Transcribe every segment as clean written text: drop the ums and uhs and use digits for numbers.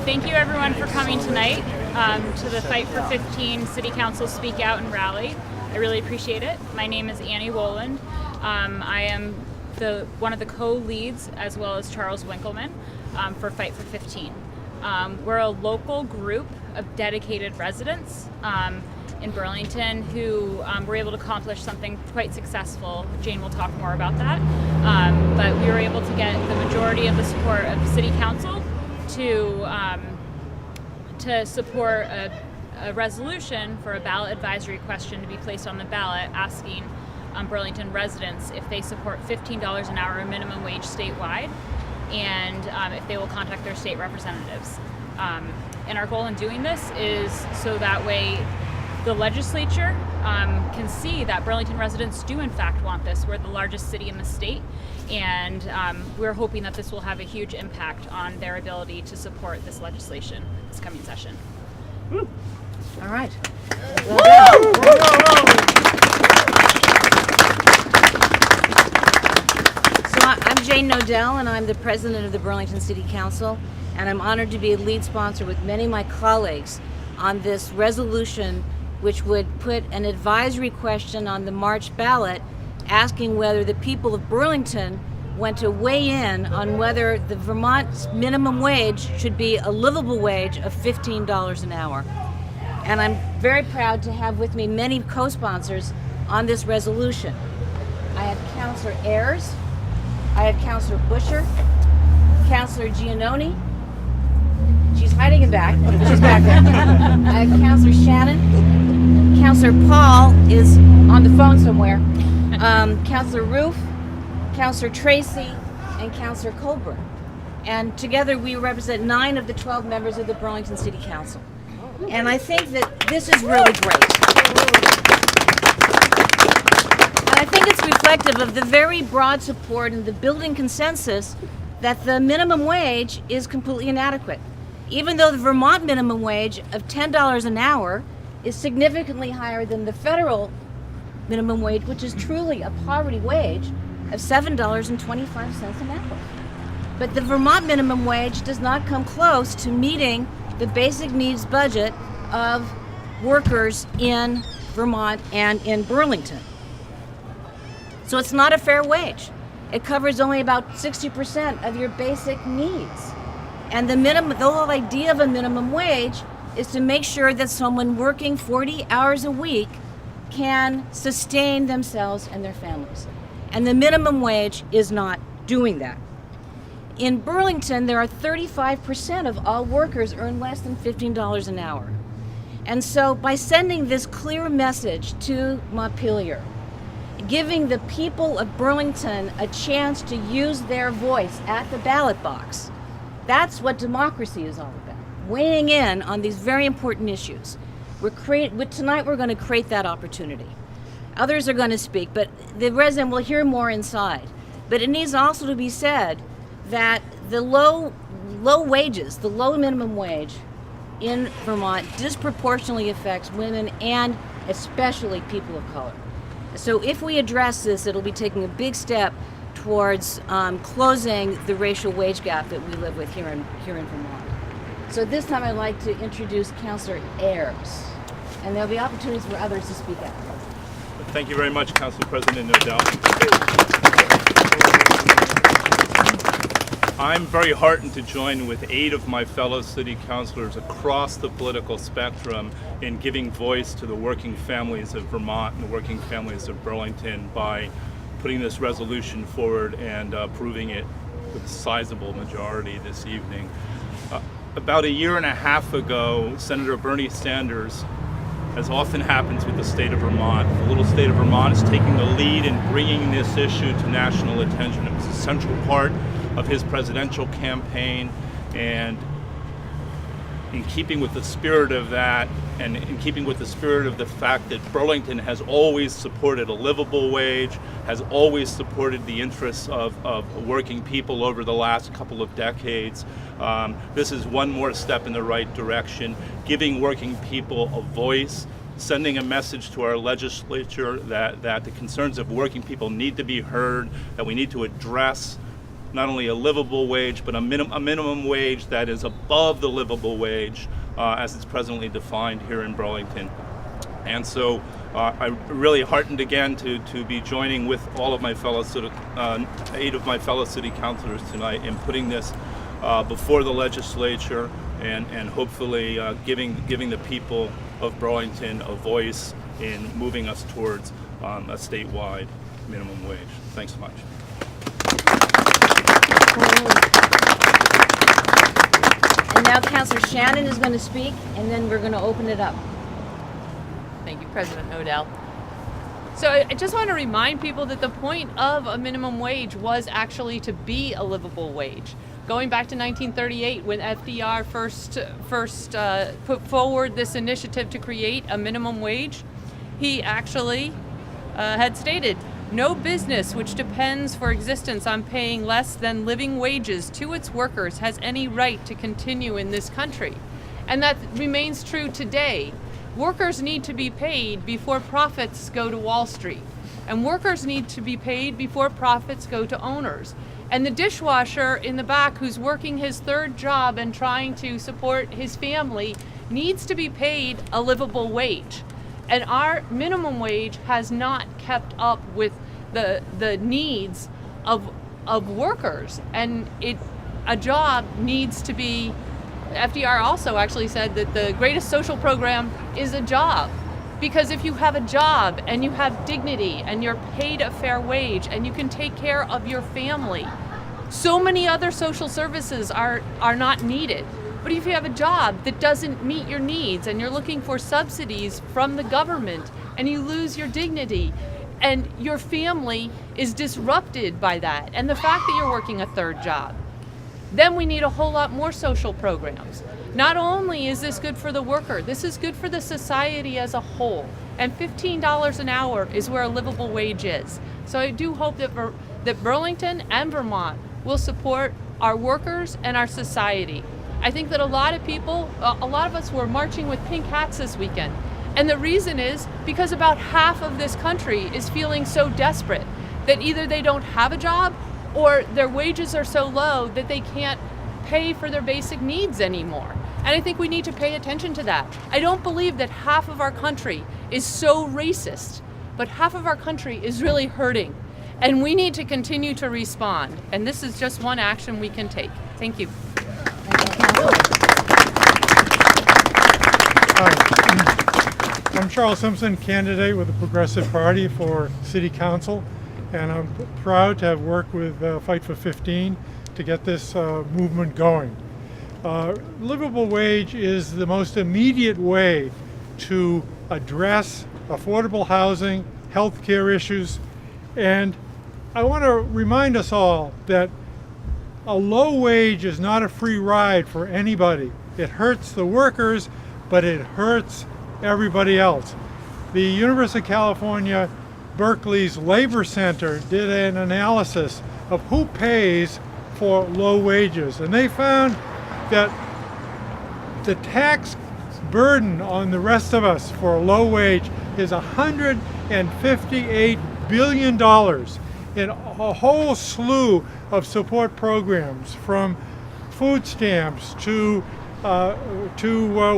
Thank you everyone for coming tonight to the Fight for 15 City Council Speak Out and Rally. I really appreciate it. My name is Annie Woland. I am one of the co-leads, as well as Charles Winkleman, for Fight for 15. We're a local group of dedicated residents in Burlington who were able to accomplish something quite successful. Jane will talk more about that. But we were able to get the majority of the support of the City Council to support a resolution for a ballot advisory question to be placed on the ballot asking Burlington residents if they support $15 an hour minimum wage statewide, and if they will contact their state representatives. And our goal in doing this is so that way the legislature can see that Burlington residents do in fact want this. We're the largest city in the state, and we're hoping that this will have a huge impact on their ability to support this legislation this coming session. Woo. All right. Well So I'm Jane Nodell, and I'm the president of the Burlington City Council, and I'm honored to be a lead sponsor with many of my colleagues on this resolution which would put an advisory question on the March ballot asking whether the people of Burlington want to weigh in on whether the Vermont minimum wage should be a livable wage of $15 an hour. And I'm very proud to have with me many co-sponsors on this resolution. I have Councilor Ayers, I have Councilor Busher, Councilor Giannoni. She's hiding in back. She's back there. I have Councilor Shannon. Councilor Paul is on the phone somewhere. Councilor Roof, Councilor Tracy, and Councilor Colburn. And together we represent 9 of the 12 members of the Burlington City Council. And I think that this is really great. And I think it's reflective of the very broad support and the building consensus that the minimum wage is completely inadequate. Even though the Vermont minimum wage of $10 an hour is significantly higher than the federal minimum wage, which is truly a poverty wage of $7.25 an hour. But the Vermont minimum wage does not come close to meeting the basic needs budget of workers in Vermont and in Burlington. So it's not a fair wage. It covers only about 60% of your basic needs. And the whole idea of a minimum wage is to make sure that someone working 40 hours a week can sustain themselves and their families. And the minimum wage is not doing that. In Burlington, there are 35% of all workers earn less than $15 an hour. And so by sending this clear message to Montpelier, giving the people of Burlington a chance to use their voice at the ballot box, that's what democracy is all about, weighing in on these very important issues. Tonight we're going to create that opportunity. Others are going to speak, but the resident will hear more inside. But it needs also to be said that the low wages, the low minimum wage in Vermont disproportionately affects women and especially people of color. So if we address this, it'll be taking a big step towards closing the racial wage gap that we live with here in Vermont. So this time I'd like to introduce Councilor Ayers, and there'll be opportunities for others to speak out. Thank you very much, Council President Nodell. I'm very heartened to join with 8 of my fellow city councilors across the political spectrum in giving voice to the working families of Vermont and the working families of Burlington by putting this resolution forward and approving it with a sizable majority this evening. About a year and a half ago, Senator Bernie Sanders, as often happens with the state of Vermont, the little state of Vermont is taking the lead in bringing this issue to national attention. It was a central part of his presidential campaign, and in keeping with the spirit of that, and in keeping with the spirit of the fact that Burlington has always supported a livable wage, has always supported the interests of working people over the last couple of decades, this is one more step in the right direction, giving working people a voice, sending a message to our legislature that the concerns of working people need to be heard, that we need to address not only a livable wage, but a minimum wage that is above the livable wage as it's presently defined here in Burlington. And so I'm really heartened again to be joining with all of my fellow 8 of my fellow city councilors tonight in putting this before the legislature and hopefully giving the people of Burlington a voice in moving us towards a statewide minimum wage. Thanks so much. And now Councilor Shannon is going to speak, and then we're going to open it up. Thank you, President Odell. So I just want to remind people that the point of a minimum wage was actually to be a livable wage. Going back to 1938, when FDR first put forward this initiative to create a minimum wage, he actually had stated, "No business which depends for existence on paying less than living wages to its workers has any right to continue in this country." And that remains true today. Workers need to be paid before profits go to Wall Street. And workers need to be paid before profits go to owners. And the dishwasher in the back who's working his 3rd job and trying to support his family needs to be paid a livable wage. And our minimum wage has not kept up with the needs of workers. And a job needs to be, FDR also actually said that the greatest social program is a job. Because if you have a job and you have dignity and you're paid a fair wage and you can take care of your family, so many other social services are not needed. But if you have a job that doesn't meet your needs and you're looking for subsidies from the government and you lose your dignity and your family is disrupted by that and the fact that you're working a 3rd job, then we need a whole lot more social programs. Not only is this good for the worker, this is good for the society as a whole. And $15 an hour is where a livable wage is. So I do hope that Burlington and Vermont will support our workers and our society. I think that a lot of us were marching with pink hats this weekend. And the reason is because about half of this country is feeling so desperate that either they don't have a job or their wages are so low that they can't pay for their basic needs anymore. And I think we need to pay attention to that. I don't believe that half of our country is so racist, but half of our country is really hurting. And we need to continue to respond. And this is just one action we can take. Thank you. Hi, I'm Charles Simpson, candidate with the Progressive Party for City Council, and I'm proud to have worked with Fight for 15 to get this movement going. Livable wage is the most immediate way to address affordable housing, healthcare issues, and I want to remind us all that a low wage is not a free ride for anybody. It hurts the workers, but it hurts everybody else. The University of California, Berkeley's Labor Center did an analysis of who pays for low wages, and they found that the tax burden on the rest of us for a low wage is $158 billion in a whole slew of support programs, from food stamps to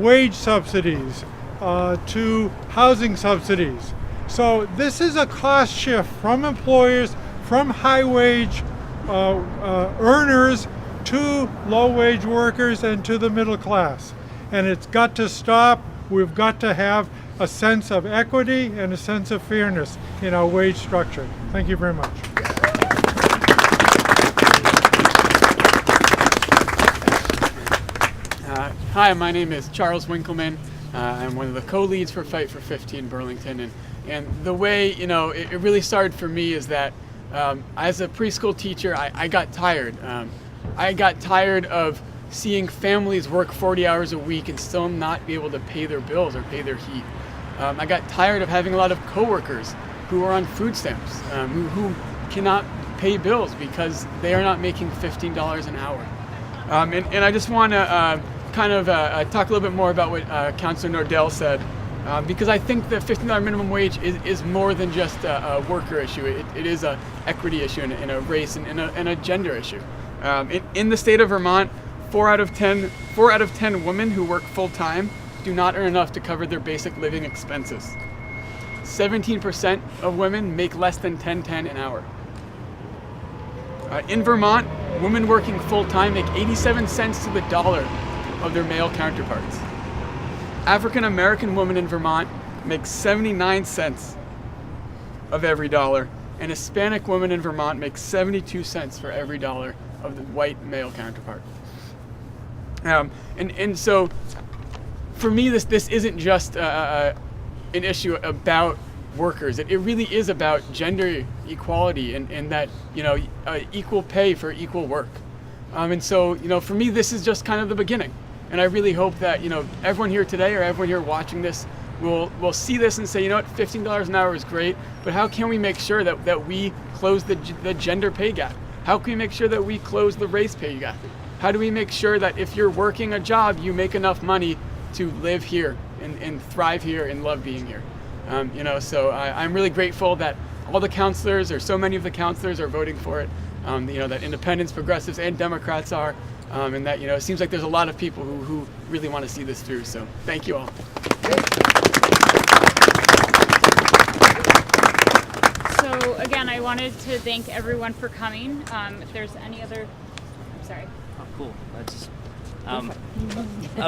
wage subsidies to housing subsidies. So this is a cost shift from employers, from high wage earners to low wage workers and to the middle class. And it's got to stop. We've got to have a sense of equity and a sense of fairness in our wage structure. Thank you very much. Hi, my name is Charles Winkleman. I'm one of the co-leads for Fight for 15 Burlington. And the way, it really started for me is that as a preschool teacher, I got tired. I got tired of seeing families work 40 hours a week and still not be able to pay their bills or pay their heat. I got tired of having a lot of coworkers who are on food stamps, who cannot pay bills because they are not making $15 an hour. And I just want to talk a little bit more about what Councilor Nordell said. because I think the $15 minimum wage is more than just a worker issue. It is a equity issue and a race and a gender issue. In the state of Vermont, 4 out of 10 women who work full-time do not earn enough to cover their basic living expenses. 17% of women make less than $10.10 an hour. In Vermont, women working full-time make 87 cents to the dollar of their male counterparts. African American women in Vermont make 79 cents of every dollar, and Hispanic women in Vermont make 72 cents for every dollar of the white male counterpart. And so, for me, this isn't just an issue about workers. It really is about gender equality and that, equal pay for equal work. And so, for me, this is just kind of the beginning. And I really hope that, everyone here today or everyone here watching this will see this and say, $15 an hour is great, but how can we make sure that we close the gender pay gap? How can we make sure that we close the race pay gap? How do we make sure that if you're working a job, you make enough money to live here and thrive here and love being here? So I'm really grateful that all the counselors, or so many of the counselors, are voting for it. That independents, progressives, and Democrats are, and that it seems like there's a lot of people who really want to see this through. So thank you all. So again, I wanted to thank everyone for coming. If there's any other, I'm sorry. Oh, cool.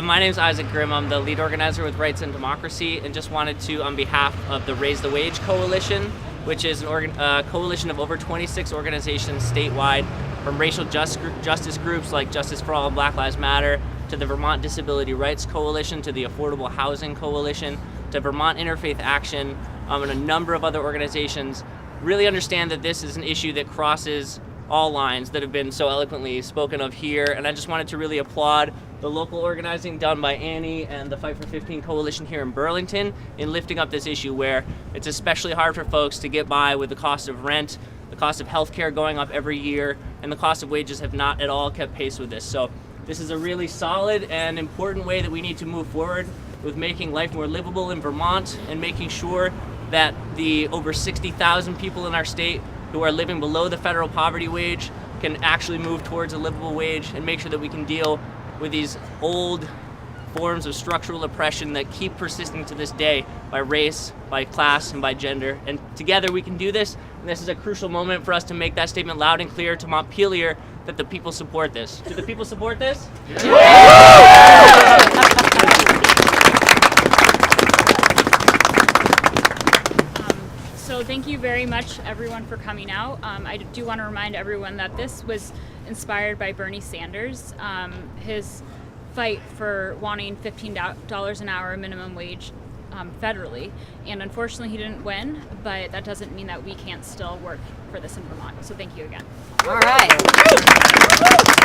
My name is Isaac Grimm. I'm the lead organizer with Rights and Democracy, and just wanted to, on behalf of the Raise the Wage Coalition, which is a coalition of over 26 organizations statewide, from racial justice groups like Justice for All and Black Lives Matter, to the Vermont Disability Rights Coalition, to the Affordable Housing Coalition, to Vermont Interfaith Action, and a number of other organizations, really understand that this is an issue that crosses all lines that have been so eloquently spoken of here. And I just wanted to really applaud the local organizing done by Annie and the Fight for 15 coalition here in Burlington in lifting up this issue, where it's especially hard for folks to get by with the cost of rent, the cost of healthcare going up every year, and the cost of wages have not at all kept pace with this. So this is a really solid and important way that we need to move forward with making life more livable in Vermont and making sure that the over 60,000 people in our state who are living below the federal poverty wage can actually move towards a livable wage, and make sure that we can deal with these old forms of structural oppression that keep persisting to this day by race, by class, and by gender. And together we can do this, and this is a crucial moment for us to make that statement loud and clear to Montpelier that the people support this. Do the people support this? So thank you very much, everyone, for coming out. I do want to remind everyone that this was inspired by Bernie Sanders, his fight for wanting $15 an hour minimum wage federally. And unfortunately, he didn't win, but that doesn't mean that we can't still work for this in Vermont. So thank you again. All right.